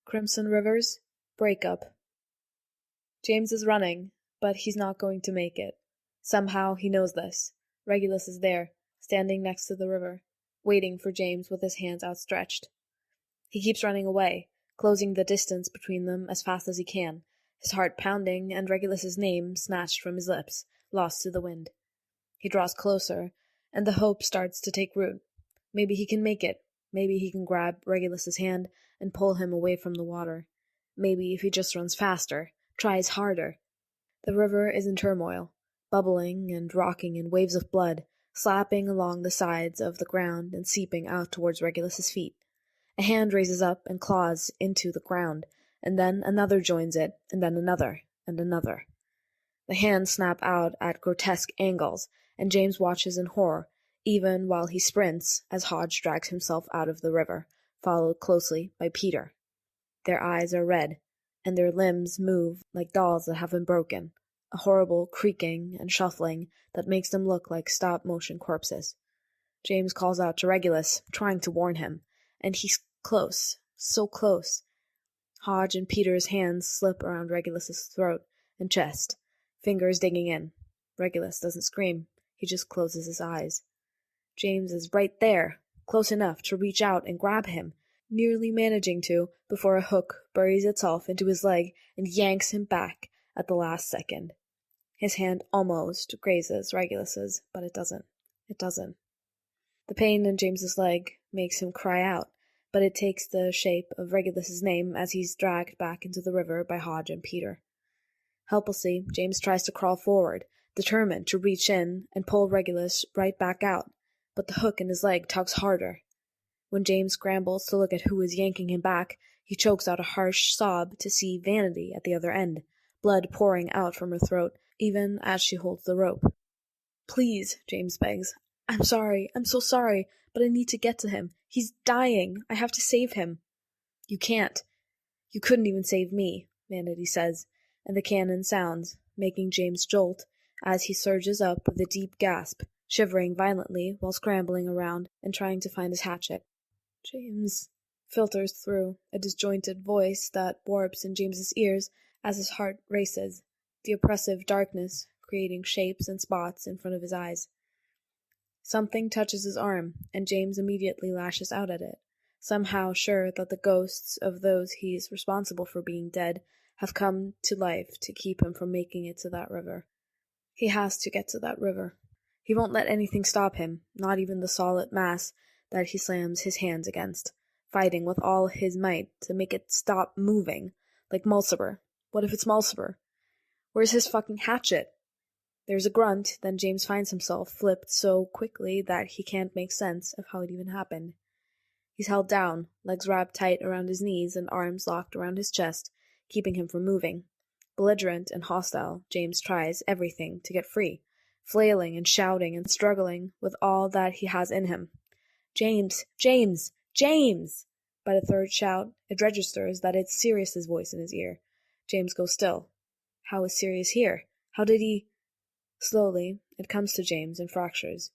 Crimson Rivers, breakup. James is running, but he's not going to make it. Somehow he knows this. Regulus is there, standing next to the river, waiting for James with his hands outstretched. He keeps running away, closing the distance between them as fast as he can, his heart pounding and Regulus's name snatched from his lips, lost to the wind. He draws closer, and the hope starts to take root. Maybe he can make it. Maybe he can grab Regulus's hand and pull him away from the water. Maybe if he just runs faster, tries harder. The river is in turmoil, bubbling and rocking in waves of blood, slapping along the sides of the ground and seeping out towards Regulus's feet. A hand raises up and claws into the ground, and then another joins it, and then another, and another. The hands snap out at grotesque angles, and James watches in horror, even while he sprints as Hodge drags himself out of the river, followed closely by Peter. Their eyes are red, and their limbs move like dolls that have been broken, a horrible creaking and shuffling that makes them look like stop-motion corpses. James calls out to Regulus, trying to warn him, and he's close, so close. Hodge and Peter's hands slip around Regulus's throat and chest, fingers digging in. Regulus doesn't scream, he just closes his eyes. James is right there, close enough to reach out and grab him, nearly managing to before a hook buries itself into his leg and yanks him back at the last second. His hand almost grazes Regulus's, but it doesn't. It doesn't. The pain in James's leg makes him cry out, but it takes the shape of Regulus's name as he's dragged back into the river by Hodge and Peter. Helplessly, James tries to crawl forward, determined to reach in and pull Regulus right back out, but the hook in his leg tugs harder. When James scrambles to look at who is yanking him back, he chokes out a harsh sob to see Vanity at the other end, blood pouring out from her throat, even as she holds the rope. "Please," James begs. "I'm sorry, I'm so sorry, but I need to get to him. He's dying. I have to save him." "You can't. You couldn't even save me," Vanity says, and the cannon sounds, making James jolt as he surges up with a deep gasp, shivering violently while scrambling around and trying to find his hatchet. "James," filters through a disjointed voice that warps in James's ears as his heart races, the oppressive darkness creating shapes and spots in front of his eyes. Something touches his arm, and James immediately lashes out at it, somehow sure that the ghosts of those he's responsible for being dead have come to life to keep him from making it to that river. He has to get to that river. He won't let anything stop him, not even the solid mass that he slams his hands against, fighting with all his might to make it stop moving, like Mulciber. What if it's Mulciber? Where's his fucking hatchet? There's a grunt, then James finds himself flipped so quickly that he can't make sense of how it even happened. He's held down, legs wrapped tight around his knees and arms locked around his chest, keeping him from moving. Belligerent and hostile, James tries everything to get free, flailing and shouting and struggling with all that he has in him. "James! James! James!" By the third shout, it registers that it's Sirius's voice in his ear. James goes still. How is Sirius here? How did he... Slowly, it comes to James in fractures.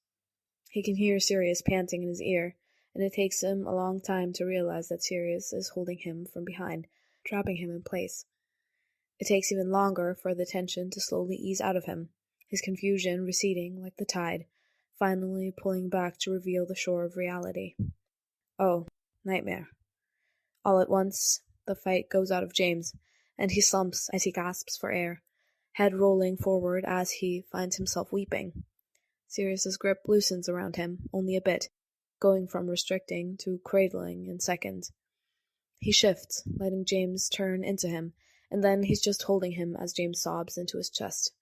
He can hear Sirius panting in his ear, and it takes him a long time to realize that Sirius is holding him from behind, trapping him in place. It takes even longer for the tension to slowly ease out of him, his confusion receding like the tide, finally pulling back to reveal the shore of reality. Oh, nightmare. All at once, the fight goes out of James, and he slumps as he gasps for air, head rolling forward as he finds himself weeping. Sirius's grip loosens around him, only a bit, going from restricting to cradling in seconds. He shifts, letting James turn into him, and then he's just holding him as James sobs into his chest.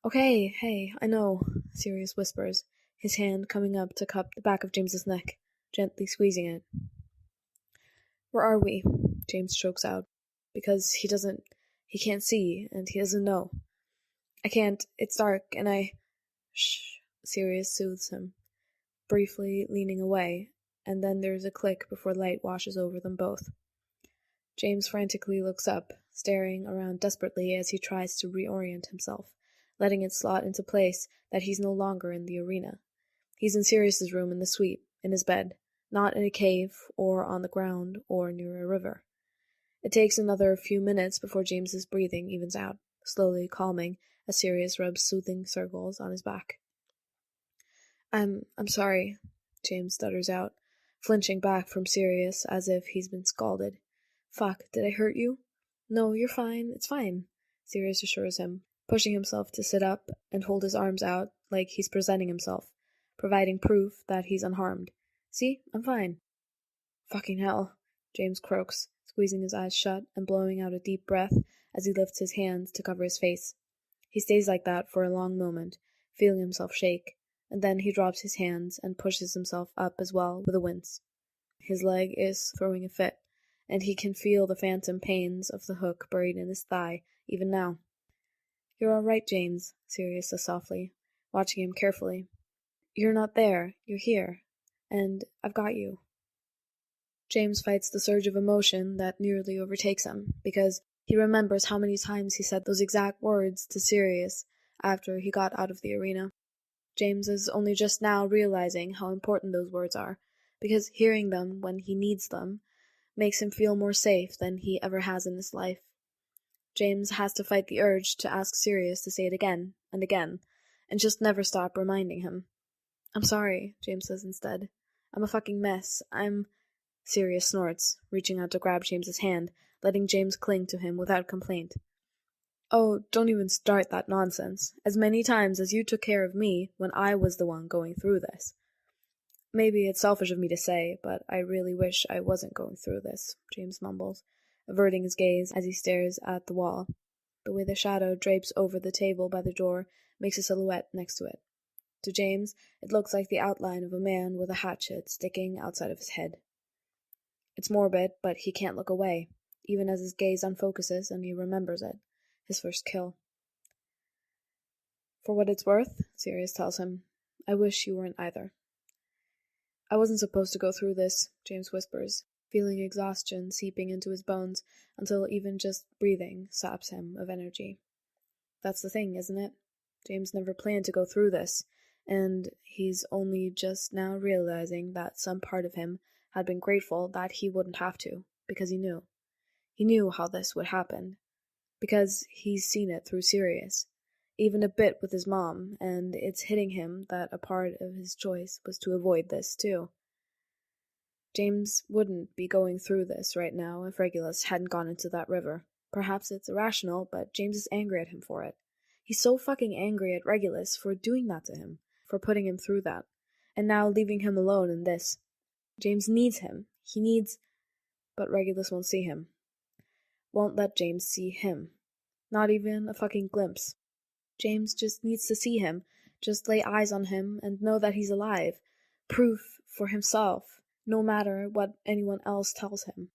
"Okay, hey, I know," Sirius whispers, his hand coming up to cup the back of James's neck, gently squeezing it. "Where are we?" James chokes out, because he can't see, and he doesn't know. "I can't, it's dark, and Shh, Sirius soothes him, briefly leaning away, and then there's a click before light washes over them both. James frantically looks up, staring around desperately as he tries to reorient himself, letting it slot into place that he's no longer in the arena. He's in Sirius's room in the suite, in his bed, not in a cave or on the ground or near a river. It takes another few minutes before James's breathing evens out, slowly calming as Sirius rubs soothing circles on his back. I'm sorry, James stutters out, flinching back from Sirius as if he's been scalded. Fuck, did I hurt you? No, you're fine, it's fine, Sirius assures him, pushing himself to sit up and hold his arms out like he's presenting himself, providing proof that he's unharmed. See, I'm fine. Fucking hell, James croaks, squeezing his eyes shut and blowing out a deep breath as he lifts his hands to cover his face. He stays like that for a long moment, feeling himself shake, and then he drops his hands and pushes himself up as well with a wince. His leg is throwing a fit, and he can feel the phantom pains of the hook buried in his thigh even now. You're all right, James, Sirius says softly, watching him carefully. You're not there, you're here, and I've got you. James fights the surge of emotion that nearly overtakes him, because he remembers how many times he said those exact words to Sirius after he got out of the arena. James is only just now realizing how important those words are, because hearing them when he needs them makes him feel more safe than he ever has in his life. James has to fight the urge to ask Sirius to say it again and again, and just never stop reminding him. I'm sorry, James says instead. I'm a fucking mess. Sirius snorts, reaching out to grab James's hand, letting James cling to him without complaint. Oh, don't even start that nonsense. As many times as you took care of me when I was the one going through this. Maybe it's selfish of me to say, but I really wish I wasn't going through this, James mumbles, averting his gaze as he stares at the wall. The way the shadow drapes over the table by the door makes a silhouette next to it. To James, it looks like the outline of a man with a hatchet sticking outside of his head. It's morbid, but he can't look away, even as his gaze unfocuses and he remembers it. His first kill. For what it's worth, Sirius tells him, I wish you weren't either. I wasn't supposed to go through this, James whispers, feeling exhaustion seeping into his bones until even just breathing saps him of energy. That's the thing, isn't it? James never planned to go through this, and he's only just now realizing that some part of him had been grateful that he wouldn't have to, because he knew. He knew how this would happen, because he's seen it through Sirius, even a bit with his mom, and it's hitting him that a part of his choice was to avoid this, too. James wouldn't be going through this right now if Regulus hadn't gone into that river. Perhaps it's irrational, but James is angry at him for it. He's so fucking angry at Regulus for doing that to him, for putting him through that, and now leaving him alone in this. James needs him. But Regulus won't see him. Won't let James see him. Not even a fucking glimpse. James just needs to see him, just lay eyes on him and know that he's alive. Proof for himself, no matter what anyone else tells him.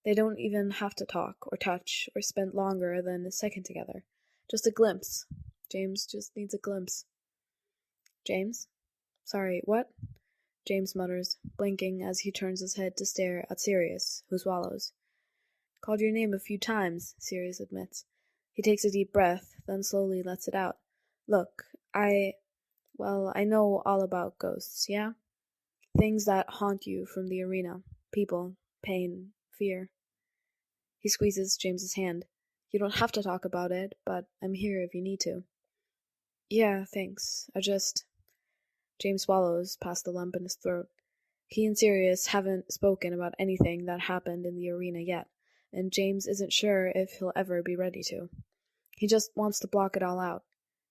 They don't even have to talk or touch or spend longer than a second together. Just a glimpse. James just needs a glimpse. James? Sorry, what? James mutters, blinking as he turns his head to stare at Sirius, who swallows. Called your name a few times, Sirius admits. He takes a deep breath, then slowly lets it out. Look, I know all about ghosts, yeah? Things that haunt you from the arena. People, pain, fear. He squeezes James's hand. You don't have to talk about it, but I'm here if you need to. Yeah, thanks. James swallows past the lump in his throat. He and Sirius haven't spoken about anything that happened in the arena yet, and James isn't sure if he'll ever be ready to. He just wants to block it all out.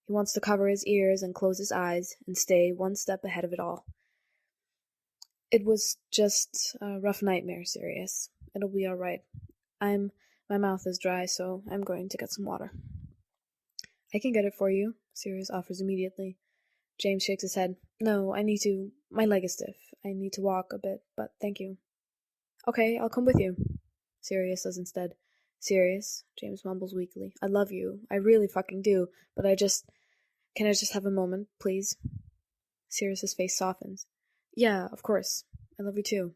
He wants to cover his ears and close his eyes and stay one step ahead of it all. It was just a rough nightmare, Sirius. It'll be all right. My mouth is dry, so I'm going to get some water. I can get it for you, Sirius offers immediately. James shakes his head. No, my leg is stiff. I need to walk a bit, but thank you. Okay, I'll come with you, Sirius says instead. Sirius, James mumbles weakly. I love you. I really fucking do, but can I just have a moment, please? Sirius's face softens. Yeah, of course. I love you too.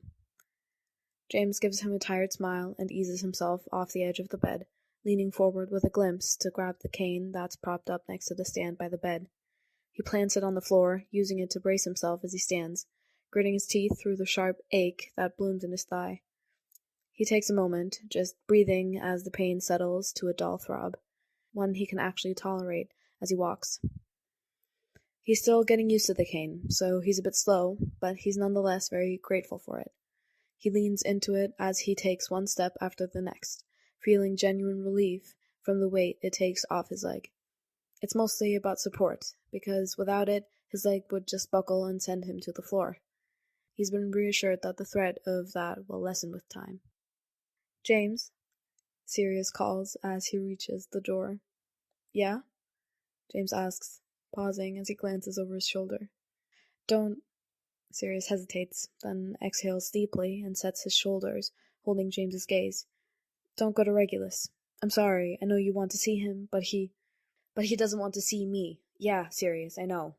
James gives him a tired smile and eases himself off the edge of the bed, leaning forward with a glimpse to grab the cane that's propped up next to the stand by the bed. He plants it on the floor, using it to brace himself as he stands, gritting his teeth through the sharp ache that bloomed in his thigh. He takes a moment, just breathing as the pain settles to a dull throb, one he can actually tolerate as he walks. He's still getting used to the cane, so he's a bit slow, but he's nonetheless very grateful for it. He leans into it as he takes one step after the next, feeling genuine relief from the weight it takes off his leg. It's mostly about support, because without it, his leg would just buckle and send him to the floor. He's been reassured that the threat of that will lessen with time. "James?" Sirius calls as he reaches the door. "Yeah?" James asks, pausing as he glances over his shoulder. "Don't—" Sirius hesitates, then exhales deeply and sets his shoulders, holding James's gaze. "Don't go to Regulus. I'm sorry, I know you want to see him, but he doesn't want to see me. Yeah, Sirius, I know."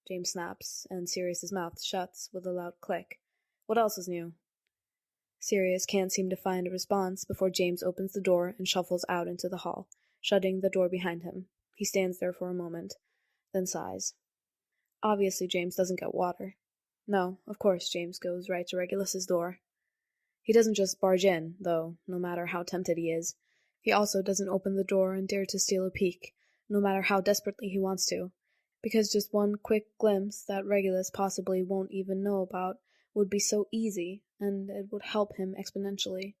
James snaps, and Sirius's mouth shuts with a loud click. "What else is new?" Sirius can't seem to find a response before James opens the door and shuffles out into the hall, shutting the door behind him. He stands there for a moment, then sighs. Obviously James doesn't get water. No, of course James goes right to Regulus's door. He doesn't just barge in, though, no matter how tempted he is. He also doesn't open the door and dare to steal a peek, no matter how desperately he wants to, because just one quick glimpse that Regulus possibly won't even know about would be so easy, and it would help him exponentially.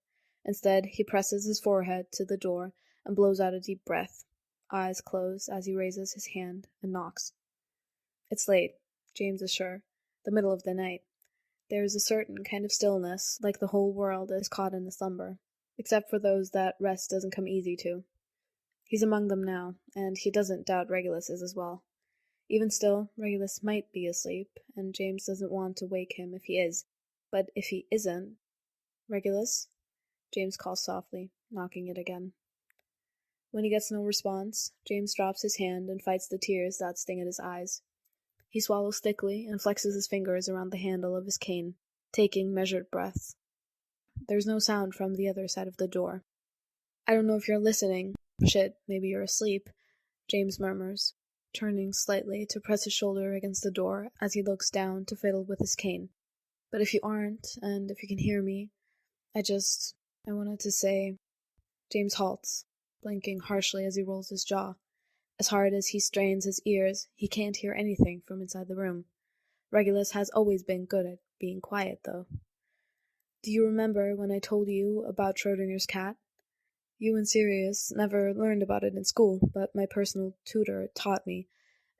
Instead, he presses his forehead to the door and blows out a deep breath, eyes closed as he raises his hand and knocks. It's late, James is sure, the middle of the night. There is a certain kind of stillness, like the whole world is caught in a slumber, except for those that rest doesn't come easy to. He's among them now, and he doesn't doubt Regulus is as well. Even still, Regulus might be asleep, and James doesn't want to wake him if he is. But if he isn't— "Regulus?" James calls softly, knocking it again. When he gets no response, James drops his hand and fights the tears that sting at his eyes. He swallows thickly and flexes his fingers around the handle of his cane, taking measured breaths. There's no sound from the other side of the door. "I don't know if you're listening. Shit, maybe you're asleep," James murmurs, turning slightly to press his shoulder against the door as he looks down to fiddle with his cane. "But if you aren't, and if you can hear me, I wanted to say—" James halts, blinking harshly as he rolls his jaw. As hard as he strains his ears, he can't hear anything from inside the room. Regulus has always been good at being quiet, though. "Do you remember when I told you about Schrodinger's cat? You and Sirius never learned about it in school, but my personal tutor taught me,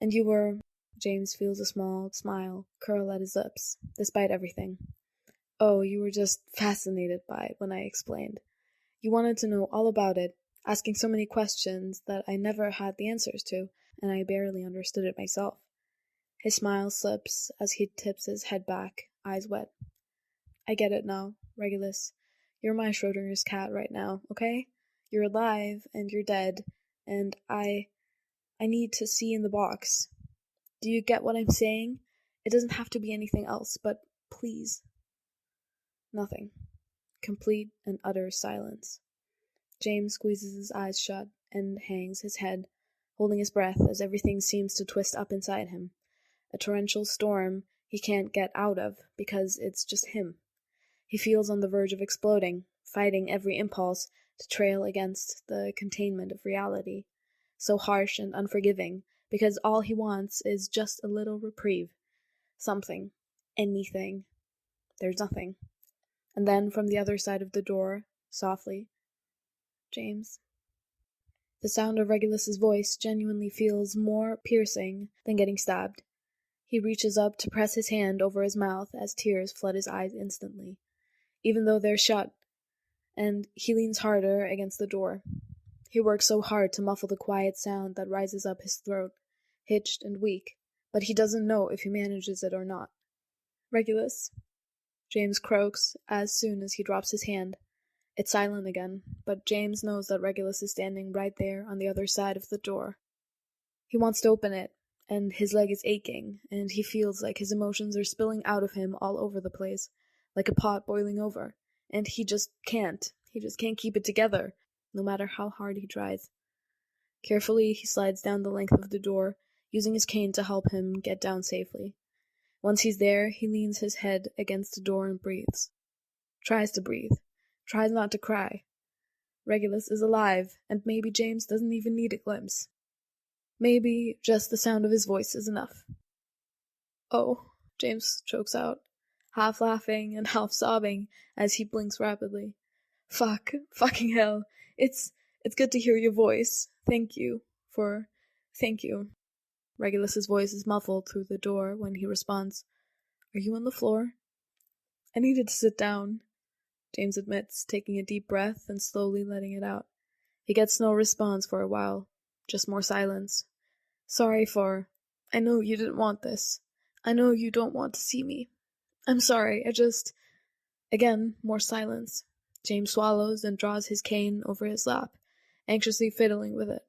and you were—" James feels a small smile curl at his lips, despite everything. "Oh, you were just fascinated by it when I explained. You wanted to know all about it, asking so many questions that I never had the answers to, and I barely understood it myself." His smile slips as he tips his head back, eyes wet. "I get it now, Regulus. You're my Schrodinger's cat right now, okay? You're alive, and you're dead, and I need to see in the box. Do you get what I'm saying? It doesn't have to be anything else, but please." Nothing. Complete and utter silence. James squeezes his eyes shut and hangs his head, holding his breath as everything seems to twist up inside him. A torrential storm he can't get out of because it's just him. He feels on the verge of exploding, fighting every impulse to trail against the containment of reality, so harsh and unforgiving, because all he wants is just a little reprieve. Something. Anything. There's nothing. And then from the other side of the door, softly, "James." The sound of Regulus's voice genuinely feels more piercing than getting stabbed. He reaches up to press his hand over his mouth as tears flood his eyes instantly, even though they're shut, and he leans harder against the door. He works so hard to muffle the quiet sound that rises up his throat, hitched and weak, but he doesn't know if he manages it or not. "Regulus," James croaks as soon as he drops his hand. It's silent again, but James knows that Regulus is standing right there on the other side of the door. He wants to open it, and his leg is aching, and he feels like his emotions are spilling out of him all over the place, like a pot boiling over, and he just can't keep it together, no matter how hard he tries. Carefully, he slides down the length of the door, using his cane to help him get down safely. Once he's there, he leans his head against the door and breathes. Tries to breathe. tries not to cry. Regulus is alive, and maybe James doesn't even need a glimpse. Maybe just the sound of his voice is enough. Oh, James chokes out, half laughing and half sobbing as he blinks rapidly. Fucking hell. It's good to hear your voice. Thank you. Regulus's voice is muffled through the door when he responds, Are you on the floor? I needed to sit down, James admits, taking a deep breath and slowly letting it out. He gets no response for a while, just more silence. I know you didn't want this. I know you don't want to see me. I'm sorry, Again, more silence. James swallows and draws his cane over his lap, anxiously fiddling with it.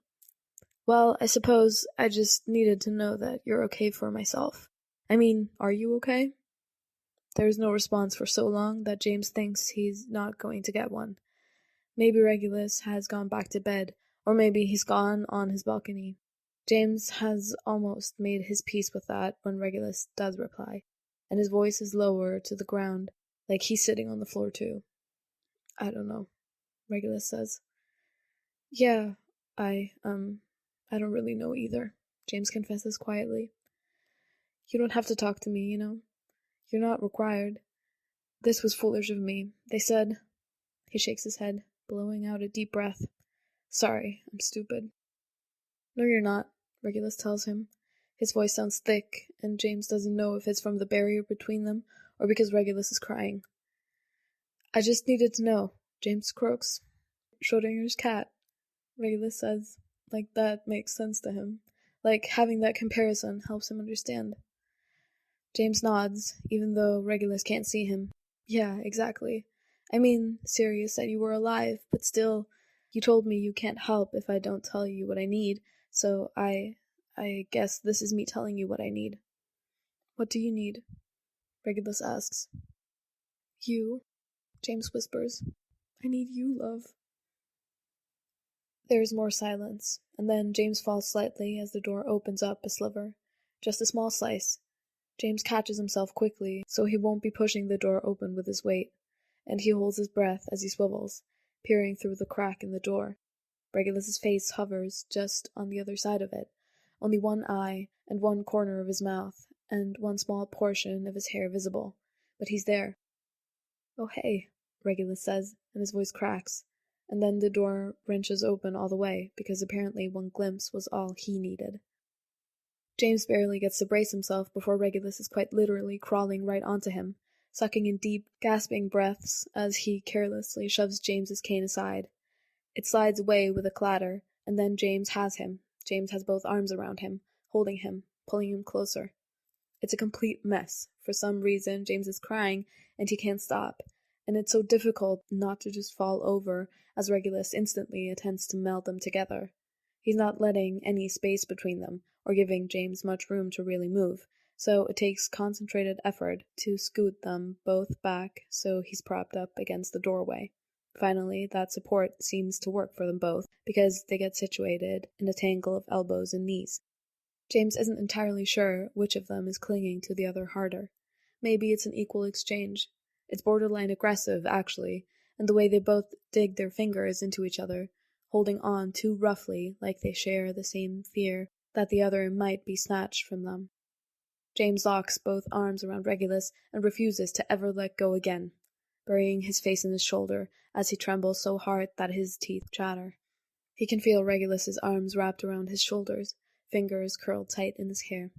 Well, I suppose I just needed to know that you're okay for myself. I mean, are you okay? There's no response for so long that James thinks he's not going to get one. Maybe Regulus has gone back to bed, or maybe he's gone on his balcony. James has almost made his peace with that when Regulus does reply, and his voice is lower to the ground, like he's sitting on the floor too. I don't know, Regulus says. Yeah, I don't really know either, James confesses quietly. You don't have to talk to me, you know. You're not required. This was foolish of me. They said... He shakes his head, blowing out a deep breath. Sorry, I'm stupid. No, you're not, Regulus tells him. His voice sounds thick, and James doesn't know if it's from the barrier between them or because Regulus is crying. I just needed to know, James croaks. Schrodinger's cat, Regulus says, like that makes sense to him. Like having that comparison helps him understand. James nods, even though Regulus can't see him. Yeah, exactly. I mean, Sirius said you were alive, but still, you told me you can't help if I don't tell you what I need, so I guess this is me telling you what I need. What do you need? Regulus asks. You, James whispers. I need you, love. There is more silence, and then James falls slightly as the door opens up a sliver. Just a small slice. James catches himself quickly, so he won't be pushing the door open with his weight, and he holds his breath as he swivels, peering through the crack in the door. Regulus's face hovers just on the other side of it, only one eye and one corner of his mouth, and one small portion of his hair visible. But he's there. Oh, hey, Regulus says, and his voice cracks, and then the door wrenches open all the way, because apparently one glimpse was all he needed. James barely gets to brace himself before Regulus is quite literally crawling right onto him, sucking in deep, gasping breaths as he carelessly shoves James's cane aside. It slides away with a clatter, and then James has him. James has both arms around him, holding him, pulling him closer. It's a complete mess. For some reason, James is crying, and he can't stop, and it's so difficult not to just fall over as Regulus instantly attempts to meld them together. He's not letting any space between them, or giving James much room to really move, so it takes concentrated effort to scoot them both back so he's propped up against the doorway. Finally, that support seems to work for them both, because they get situated in a tangle of elbows and knees. James isn't entirely sure which of them is clinging to the other harder. Maybe it's an equal exchange. It's borderline aggressive, actually, and the way they both dig their fingers into each other, holding on too roughly like they share the same fear that the other might be snatched from them. James locks both arms around Regulus and refuses to ever let go again, burying his face in his shoulder as he trembles so hard that his teeth chatter. He can feel Regulus's arms wrapped around his shoulders, fingers curled tight in his hair.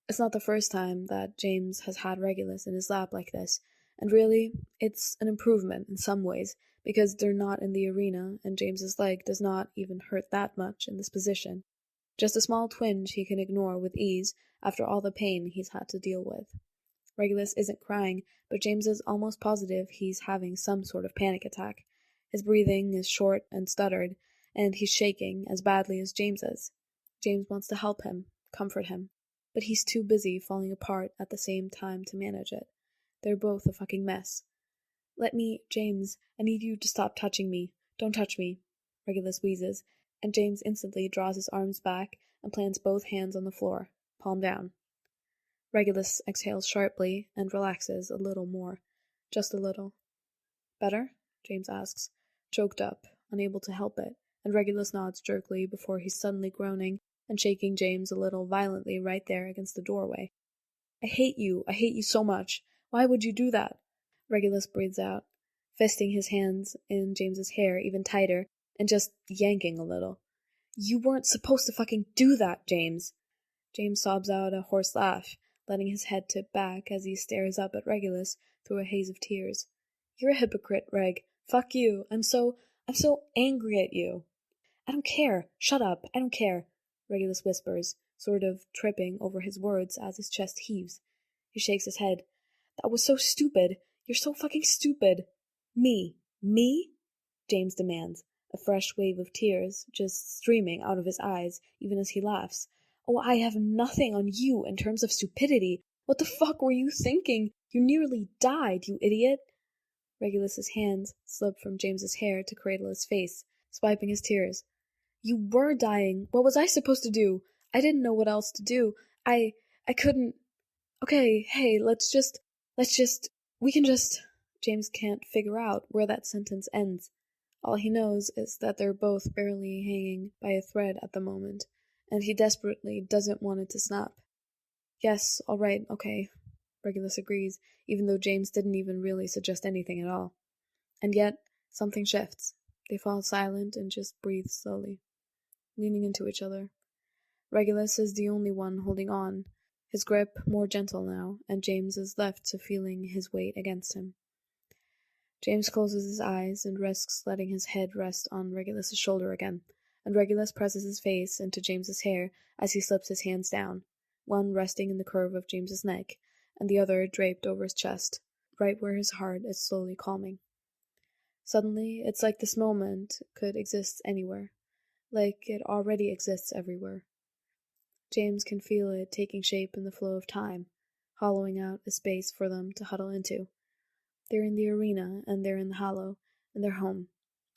It's not the first time that James has had Regulus in his lap like this, and really, it's an improvement in some ways, because they're not in the arena, and James's leg does not even hurt that much in this position. Just a small twinge he can ignore with ease after all the pain he's had to deal with. Regulus isn't crying, but James is almost positive he's having some sort of panic attack. His breathing is short and stuttered, and he's shaking as badly as James is. James wants to help him, comfort him, but he's too busy falling apart at the same time to manage it. They're both a fucking mess. James, I need you to stop touching me. Don't touch me, Regulus wheezes, and James instantly draws his arms back and plants both hands on the floor, palm down. Regulus exhales sharply and relaxes a little more. Just a little. Better? James asks, choked up, unable to help it, and Regulus nods jerkily before he's suddenly groaning and shaking James a little violently right there against the doorway. I hate you so much. Why would you do that? Regulus breathes out, fisting his hands in James's hair even tighter and just yanking a little. You weren't supposed to fucking do that, James. James sobs out a hoarse laugh, letting his head tip back as he stares up at Regulus through a haze of tears. You're a hypocrite, Reg. Fuck you. I'm so angry at you. I don't care. Shut up. I don't care, Regulus whispers, sort of tripping over his words as his chest heaves. He shakes his head. That was so stupid. You're so fucking stupid. Me? James demands, a fresh wave of tears just streaming out of his eyes even as he laughs. Oh, I have nothing on you in terms of stupidity. What the fuck were you thinking? You nearly died, you idiot. Regulus's hands slip from James's hair to cradle his face, swiping his tears. You were dying. What was I supposed to do? I didn't know what else to do. I couldn't. Okay, hey, we can just. James can't figure out where that sentence ends. All he knows is that they're both barely hanging by a thread at the moment, and he desperately doesn't want it to snap. Yes, all right, okay, Regulus agrees, even though James didn't even really suggest anything at all. And yet, something shifts. They fall silent and just breathe slowly, leaning into each other. Regulus is the only one holding on, his grip more gentle now, and James is left to feeling his weight against him. James closes his eyes and risks letting his head rest on Regulus's shoulder again, and Regulus presses his face into James's hair as he slips his hands down, one resting in the curve of James's neck, and the other draped over his chest, right where his heart is slowly calming. Suddenly, it's like this moment could exist anywhere, like it already exists everywhere. James can feel it taking shape in the flow of time, hollowing out a space for them to huddle into. They're in the arena, and they're in the hollow, and they're home.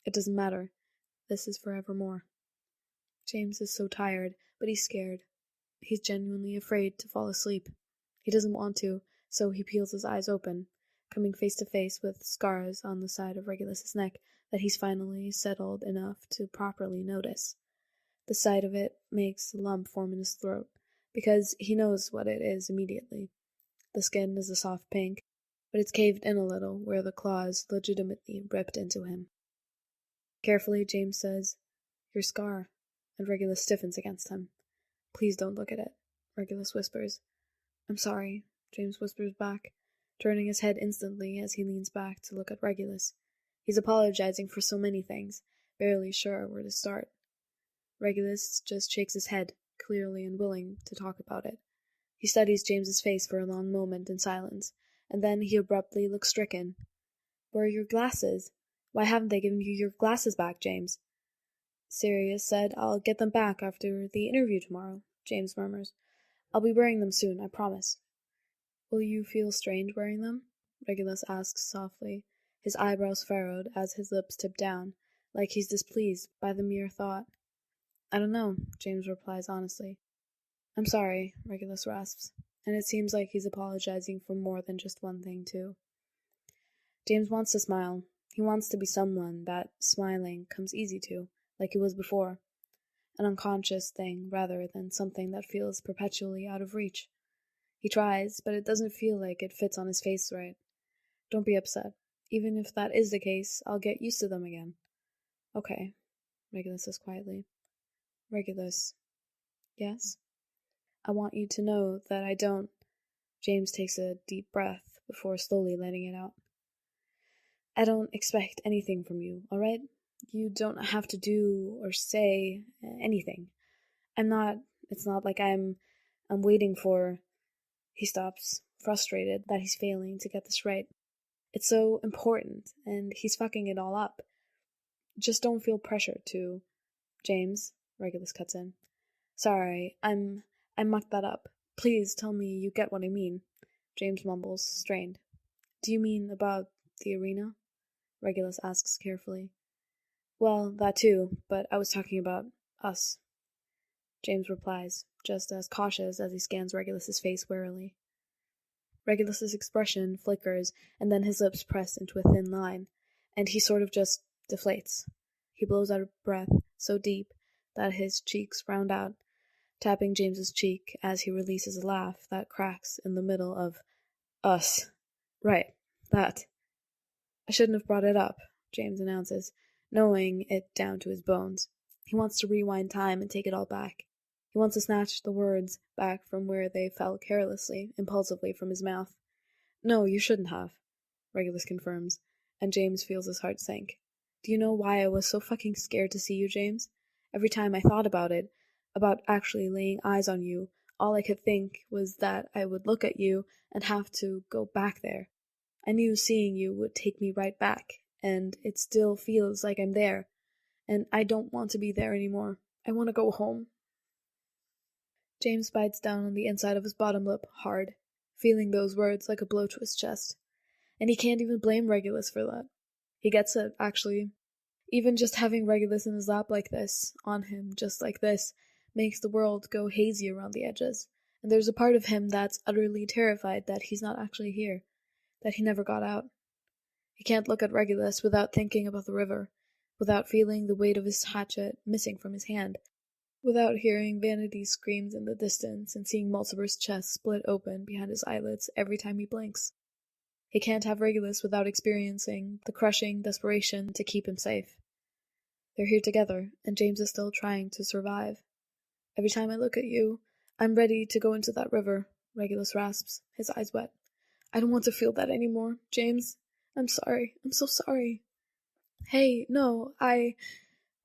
It doesn't matter. This is forevermore. James is so tired, but he's scared. He's genuinely afraid to fall asleep. He doesn't want to, so he peels his eyes open, coming face to face with scars on the side of Regulus's neck that he's finally settled enough to properly notice. The sight of it makes a lump form in his throat, because he knows what it is immediately. The skin is a soft pink, but it's caved in a little where the claws legitimately ripped into him. Carefully, James says, Your scar, and Regulus stiffens against him. Please don't look at it, Regulus whispers. I'm sorry, James whispers back, turning his head instantly as he leans back to look at Regulus. He's apologizing for so many things, barely sure where to start. Regulus just shakes his head, clearly unwilling to talk about it. He studies James's face for a long moment in silence, and then he abruptly looks stricken. Where are your glasses? Why haven't they given you your glasses back, James? Sirius said I'll get them back after the interview tomorrow, James murmurs. I'll be wearing them soon, I promise. Will you feel strange wearing them? Regulus asks softly, his eyebrows furrowed as his lips tip down, like he's displeased by the mere thought. I don't know, James replies honestly. I'm sorry, Regulus rasps, and it seems like he's apologizing for more than just one thing, too. James wants to smile. He wants to be someone that smiling comes easy to, like he was before. An unconscious thing rather than something that feels perpetually out of reach. He tries, but it doesn't feel like it fits on his face right. Don't be upset. Even if that is the case, I'll get used to them again. Okay, Regulus says quietly. Regulus. Yes? I want you to know that I don't. James takes a deep breath before slowly letting it out. I don't expect anything from you, all right? You don't have to do or say anything. It's not like I'm waiting for. He stops, frustrated that he's failing to get this right. It's so important, and he's fucking it all up. Just don't feel pressure to. James, Regulus cuts in. Sorry, I mucked that up. Please tell me you get what I mean. James mumbles, strained. Do you mean about the arena? Regulus asks carefully. Well, that too, but I was talking about us. James replies, just as cautious as he scans Regulus's face warily. Regulus's expression flickers, and then his lips press into a thin line, and he sort of just deflates. He blows out a breath so deep that his cheeks round out, tapping James's cheek as he releases a laugh that cracks in the middle of us. Right, that. I shouldn't have brought it up, James announces, knowing it down to his bones. He wants to rewind time and take it all back. He wants to snatch the words back from where they fell carelessly, impulsively from his mouth. No, you shouldn't have, Regulus confirms, and James feels his heart sink. Do you know why I was so fucking scared to see you, James? Every time I thought about it, about actually laying eyes on you, all I could think was that I would look at you and have to go back there. I knew seeing you would take me right back, and it still feels like I'm there, and I don't want to be there anymore. I want to go home. James bites down on the inside of his bottom lip hard, feeling those words like a blow to his chest. And he can't even blame Regulus for that. He gets it, actually. Even just having Regulus in his lap like this, on him just like this, makes the world go hazy around the edges. And there's a part of him that's utterly terrified that he's not actually here, that he never got out. He can't look at Regulus without thinking about the river, without feeling the weight of his hatchet missing from his hand, without hearing Vanity's screams in the distance and seeing Mulciber's chest split open behind his eyelids every time he blinks. He can't have Regulus without experiencing the crushing desperation to keep him safe. They're here together, and James is still trying to survive. Every time I look at you, I'm ready to go into that river, Regulus rasps, his eyes wet. I don't want to feel that anymore, James. I'm sorry. I'm so sorry. Hey, no,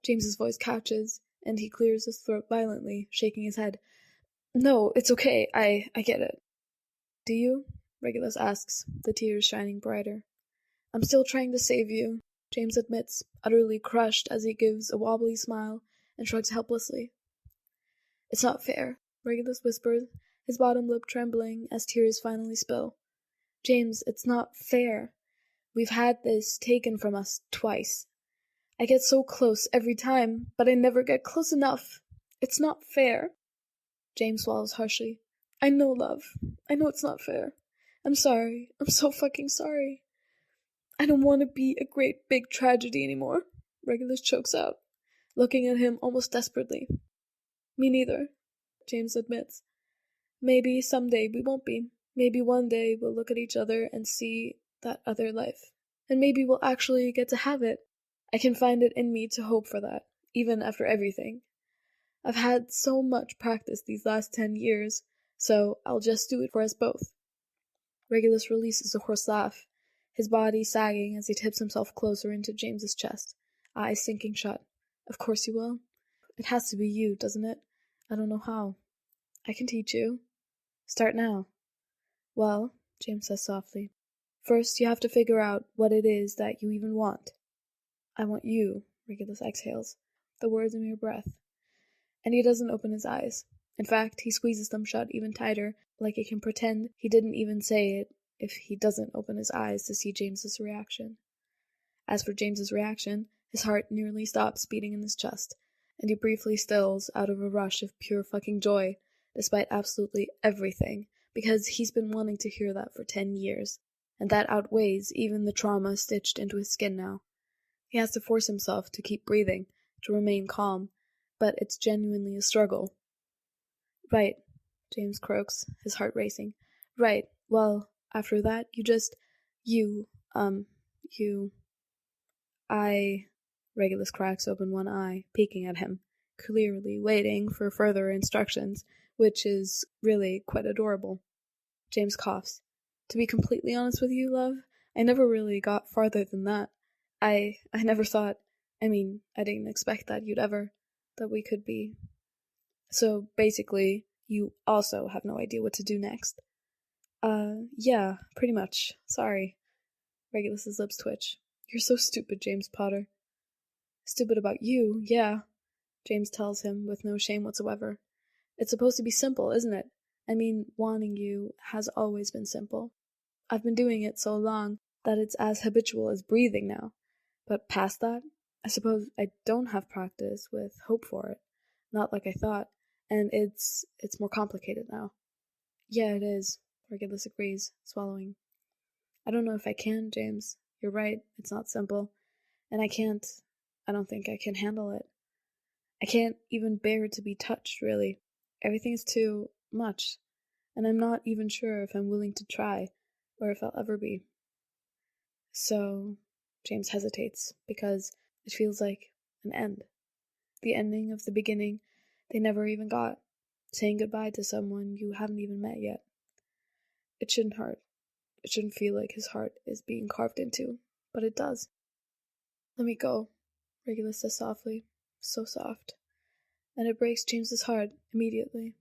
James's voice couches, and he clears his throat violently, shaking his head. No, it's okay. I get it. Do you? Regulus asks, the tears shining brighter. I'm still trying to save you, James admits, utterly crushed as he gives a wobbly smile and shrugs helplessly. It's not fair, Regulus whispers, his bottom lip trembling as tears finally spill. James, it's not fair. We've had this taken from us twice. I get so close every time, but I never get close enough. It's not fair. James swallows harshly. I know, love. I know it's not fair. I'm sorry. I'm so fucking sorry. I don't want to be a great big tragedy anymore, Regulus chokes out, looking at him almost desperately. Me neither, James admits. Maybe someday we won't be. Maybe one day we'll look at each other and see that other life. And maybe we'll actually get to have it. I can find it in me to hope for that, even after everything. I've had so much practice these last 10 years, so I'll just do it for us both. Regulus releases a hoarse laugh, his body sagging as he tips himself closer into James's chest, eyes sinking shut. Of course you will. It has to be you, doesn't it? I don't know how. I can teach you. Start now. Well, James says softly, first you have to figure out what it is that you even want. I want you, Regulus exhales, the words a mere breath. And he doesn't open his eyes. In fact, he squeezes them shut even tighter, like he can pretend he didn't even say it if he doesn't open his eyes to see James's reaction. As for James's reaction, his heart nearly stops beating in his chest, and he briefly stills out of a rush of pure fucking joy, despite absolutely everything, because he's been wanting to hear that for 10 years, and that outweighs even the trauma stitched into his skin now. He has to force himself to keep breathing, to remain calm, but it's genuinely a struggle. Right, James croaks, his heart racing. Right, well, after that, Regulus cracks open one eye, peeking at him, clearly waiting for further instructions, which is really quite adorable. James coughs. To be completely honest with you, love, I never really got farther than that. I never thought, I didn't expect that we could be. So, basically, you also have no idea what to do next. Yeah, pretty much. Sorry. Regulus's lips twitch. You're so stupid, James Potter. Stupid about you, yeah, James tells him with no shame whatsoever. It's supposed to be simple, isn't it? Wanting you has always been simple. I've been doing it so long that it's as habitual as breathing now. But past that, I suppose I don't have practice with hope for it. Not like I thought, and it's more complicated now. Yeah, it is, Regulus agrees, swallowing. I don't know if I can, James. You're right, it's not simple. And I don't think I can handle it. I can't even bear to be touched, really. Everything is too much, and I'm not even sure if I'm willing to try, or if I'll ever be. So, James hesitates, because it feels like an end. The ending of the beginning they never even got, saying goodbye to someone you haven't even met yet. It shouldn't hurt. It shouldn't feel like his heart is being carved into, but it does. Let me go, Regulus says softly, so soft. And it breaks James's heart immediately.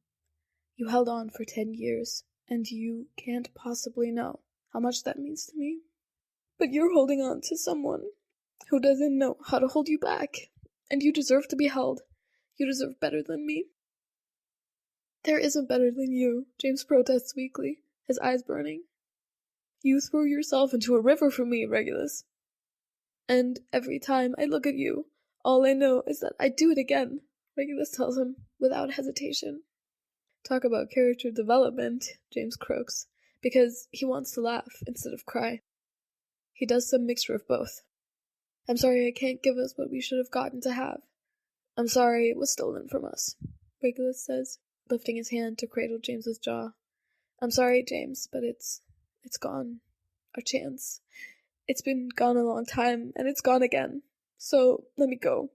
You held on for 10 years, and you can't possibly know how much that means to me. But you're holding on to someone who doesn't know how to hold you back, and you deserve to be held. You deserve better than me. There isn't better than you, James protests weakly, his eyes burning. You threw yourself into a river for me, Regulus. And every time I look at you, all I know is that I'd do it again, Regulus tells him, without hesitation. Talk about character development, James croaks, because he wants to laugh instead of cry. He does some mixture of both. I'm sorry I can't give us what we should have gotten to have. I'm sorry it was stolen from us, Regulus says, lifting his hand to cradle James's jaw. I'm sorry, James, but it's gone. Our chance. It's been gone a long time, and it's gone again. So, let me go.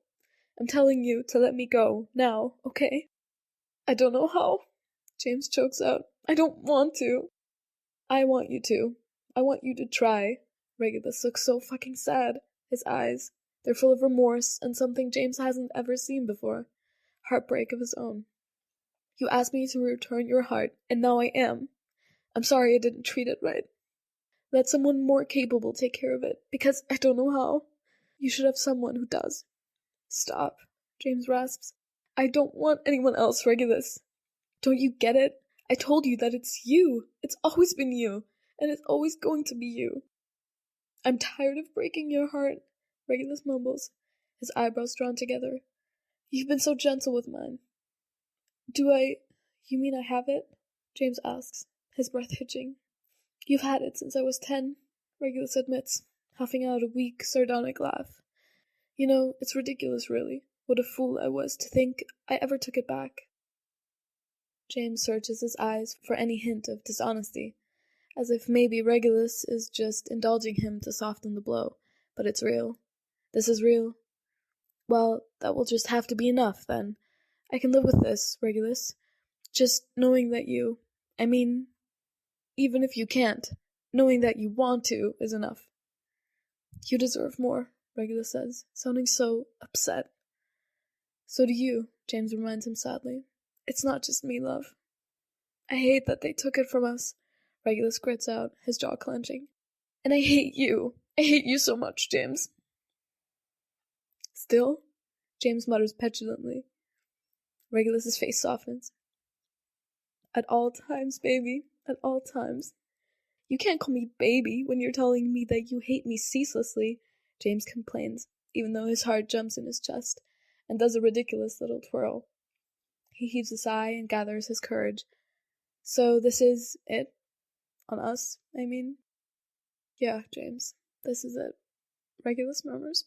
I'm telling you to let me go, now, okay? I don't know how. James chokes out. I don't want to. I want you to. I want you to try. Regulus looks so fucking sad. His eyes. They're full of remorse and something James hasn't ever seen before. Heartbreak of his own. You asked me to return your heart, and now I am. I'm sorry I didn't treat it right. Let someone more capable take care of it, because I don't know how. You should have someone who does. Stop, James rasps. I don't want anyone else, Regulus. Don't you get it? I told you that it's you. It's always been you, and it's always going to be you. I'm tired of breaking your heart, Regulus mumbles, his eyebrows drawn together. You've been so gentle with mine. You mean I have it? James asks, his breath hitching. You've had it since I was 10, Regulus admits, huffing out a weak, sardonic laugh. You know, it's ridiculous, really. What a fool I was to think I ever took it back. James searches his eyes for any hint of dishonesty, as if maybe Regulus is just indulging him to soften the blow, but it's real. This is real. Well, that will just have to be enough, then. I can live with this, Regulus. Just knowing that even if you can't, knowing that you want to is enough. You deserve more, Regulus says, sounding so upset. So do you, James reminds him sadly. It's not just me, love. I hate that they took it from us, Regulus grits out, his jaw clenching. And I hate you. I hate you so much, James. Still? James mutters petulantly. Regulus's face softens. At all times, baby. At all times. You can't call me baby when you're telling me that you hate me ceaselessly, James complains, even though his heart jumps in his chest, and does a ridiculous little twirl. He heaves a sigh and gathers his courage. So this is it? On us, I mean? Yeah, James, this is it, Regulus murmurs.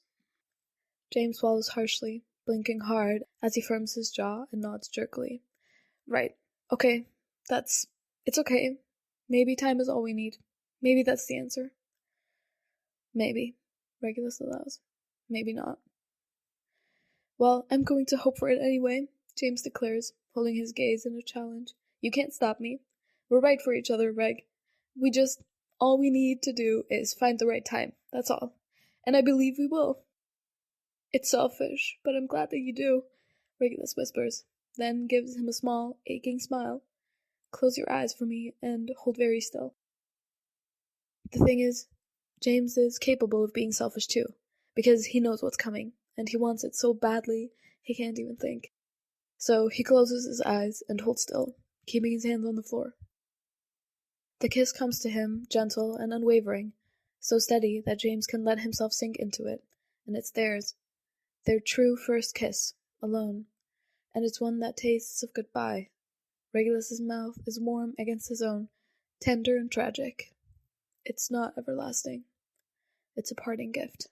James swallows harshly, blinking hard as he firms his jaw and nods jerkily. Right. Okay. It's okay. Maybe time is all we need. Maybe that's the answer. Maybe, Regulus allows. Maybe not. Well, I'm going to hope for it anyway, James declares, holding his gaze in a challenge. You can't stop me. We're right for each other, Reg. All we need to do is find the right time, that's all. And I believe we will. It's selfish, but I'm glad that you do, Regulus whispers, then gives him a small, aching smile. Close your eyes for me and hold very still. The thing is, James is capable of being selfish too, because he knows what's coming, and he wants it so badly he can't even think. So he closes his eyes and holds still, keeping his hands on the floor. The kiss comes to him, gentle and unwavering, so steady that James can let himself sink into it, and it's theirs. Their true first kiss, alone, and it's one that tastes of goodbye. Regulus's mouth is warm against his own, tender and tragic. It's not everlasting. It's a parting gift.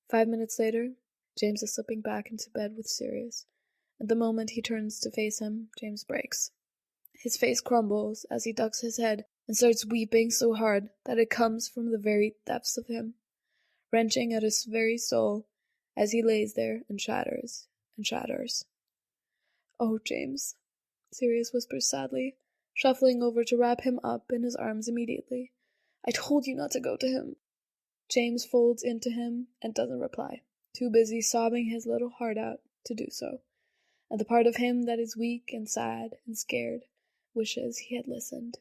5 minutes later, James is slipping back into bed with Sirius. At the moment he turns to face him, James breaks. His face crumbles as he ducks his head and starts weeping so hard that it comes from the very depths of him, wrenching at his very soul as he lays there and shatters and shatters. "Oh, James," Sirius whispers sadly, shuffling over to wrap him up in his arms immediately. "I told you not to go to him." James folds into him and doesn't reply, too busy sobbing his little heart out to do so. And the part of him that is weak and sad and scared wishes he had listened.